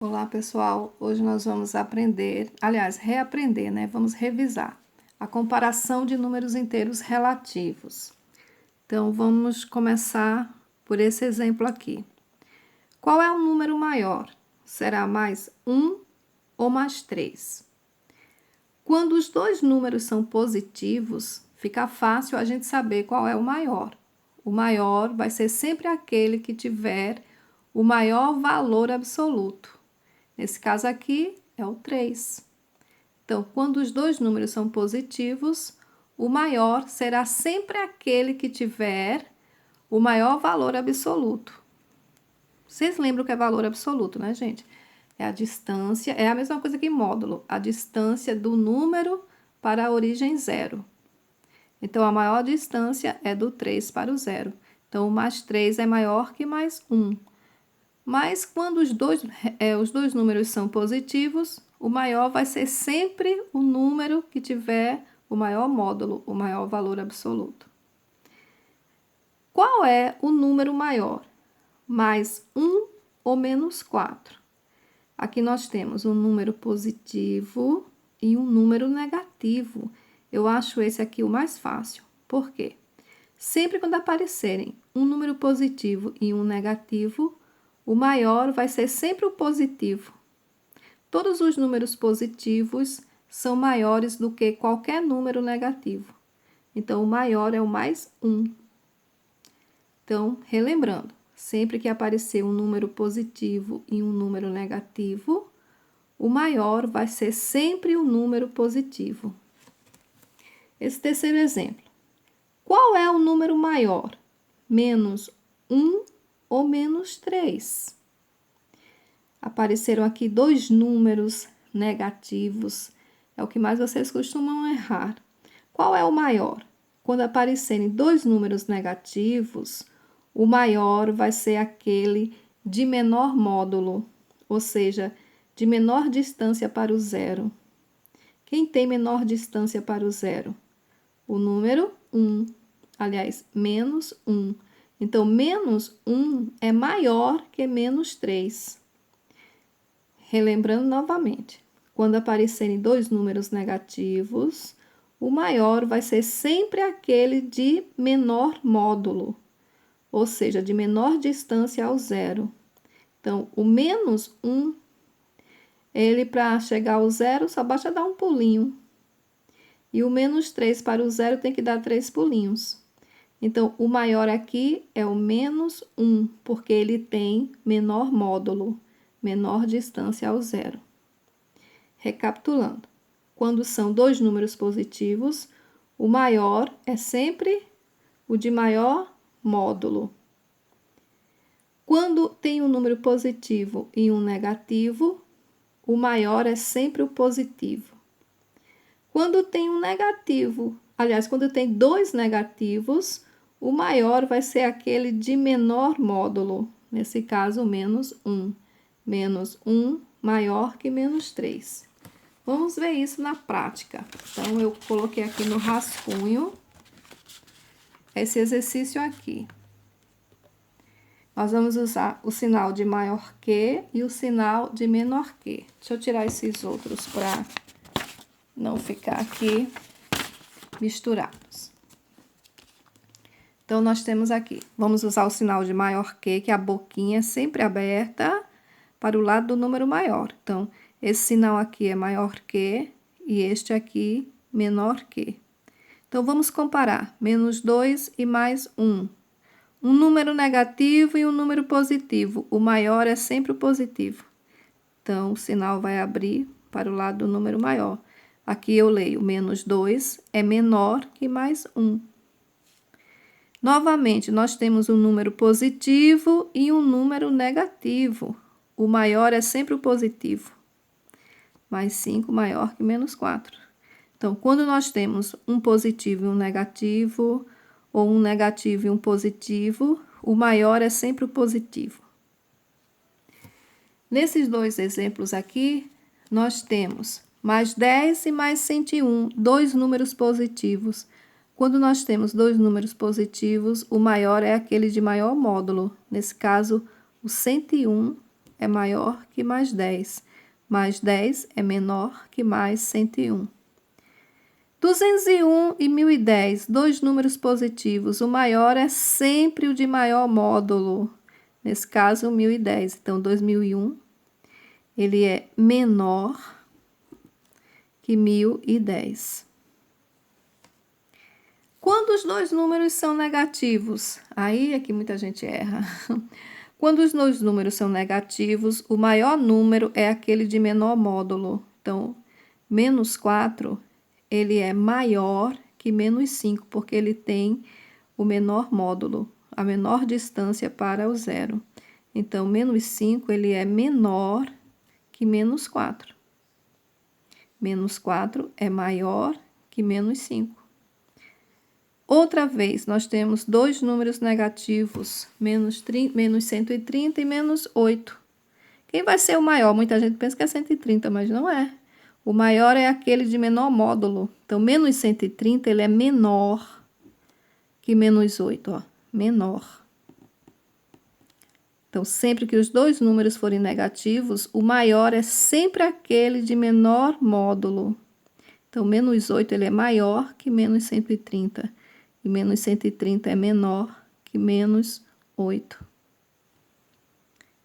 Olá, pessoal. Hoje nós vamos aprender, aliás, reaprender, né? Vamos revisar a comparação de números inteiros relativos. Então, vamos começar por esse exemplo aqui. Qual é o número maior? Será mais 1 ou mais 3? Quando os dois números são positivos, fica fácil a gente saber qual é o maior. O maior vai ser sempre aquele que tiver o maior valor absoluto. Nesse caso aqui, é o 3. Então, quando os dois números são positivos, o maior será sempre aquele que tiver o maior valor absoluto. Vocês lembram o que é valor absoluto, né, gente? É a distância, é a mesma coisa que módulo, a distância do número para a origem zero. Então, a maior distância é do 3 para o zero. Então, o mais 3 é maior que mais 1. Mas quando os dois números são positivos, o maior vai ser sempre o número que tiver o maior módulo, o maior valor absoluto. Qual é o número maior? Mais 1 ou menos 4? Aqui nós temos um número positivo e um número negativo. Eu acho esse aqui o mais fácil. Por quê? Sempre quando aparecerem um número positivo e um negativo, o maior vai ser sempre o positivo. Todos os números positivos são maiores do que qualquer número negativo. Então, o maior é o mais 1. Então, relembrando, sempre que aparecer um número positivo e um número negativo, o maior vai ser sempre o número positivo. Esse terceiro exemplo. Qual é o número maior? Menos 1 ou menos 3? Apareceram aqui dois números negativos. É o que mais vocês costumam errar. Qual é o maior? Quando aparecerem dois números negativos, o maior vai ser aquele de menor módulo, ou seja, de menor distância para o zero. Quem tem menor distância para o zero? O número 1. Aliás, menos 1. Então, menos 1 é maior que menos 3. Relembrando novamente, quando aparecerem dois números negativos, o maior vai ser sempre aquele de menor módulo, ou seja, de menor distância ao zero. Então, o menos 1, ele para chegar ao zero só basta dar um pulinho. E o menos 3 para o zero tem que dar 3 pulinhos. Então, o maior aqui é o menos 1, porque ele tem menor módulo, menor distância ao zero. Recapitulando, quando são dois números positivos, o maior é sempre o de maior módulo. Quando tem um número positivo e um negativo, o maior é sempre o positivo. Quando tem um negativo, aliás, quando tem dois negativos, o maior vai ser aquele de menor módulo, nesse caso, menos 1. Menos 1 maior que menos 3. Vamos ver isso na prática. Então, eu coloquei aqui no rascunho esse exercício aqui. Nós vamos usar o sinal de maior que e o sinal de menor que. Deixa eu tirar esses outros para não ficar aqui misturados. Então, nós temos aqui, vamos usar o sinal de maior que é a boquinha sempre aberta para o lado do número maior. Então, esse sinal aqui é maior que e este aqui menor que. Então, vamos comparar menos 2 e mais 1. Um número negativo e um número positivo. O maior é sempre o positivo. Então, o sinal vai abrir para o lado do número maior. Aqui eu leio menos 2 é menor que mais 1. Novamente, nós temos um número positivo e um número negativo. O maior é sempre o positivo. Mais 5 maior que menos 4. Então, quando nós temos um positivo e um negativo, ou um negativo e um positivo, o maior é sempre o positivo. Nesses dois exemplos aqui, nós temos mais 10 e mais 101, dois números positivos. Quando nós temos dois números positivos, o maior é aquele de maior módulo. Nesse caso, o 101 é maior que mais 10. Mais 10 é menor que mais 101. 201 e 1010, dois números positivos. O maior é sempre o de maior módulo. Nesse caso, o 1010. Então, 2001, ele é menor que 1010. Quando os dois números são negativos, aí é que muita gente erra. Quando os dois números são negativos, o maior número é aquele de menor módulo. Então, menos 4, ele é maior que menos 5, porque ele tem o menor módulo, a menor distância para o zero. Então, menos 5, ele é menor que menos 4. Menos 4 é maior que menos 5. Outra vez, nós temos dois números negativos, menos 130 e menos 8. Quem vai ser o maior? Muita gente pensa que é 130, mas não é. O maior é aquele de menor módulo. Então, menos 130, ele é menor que menos 8, ó. Menor. Então, sempre que os dois números forem negativos, o maior é sempre aquele de menor módulo. Então, menos 8, ele é maior que menos 130. E menos 130 é menor que menos 8.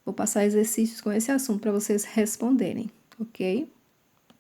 Vou passar exercícios com esse assunto para vocês responderem, ok?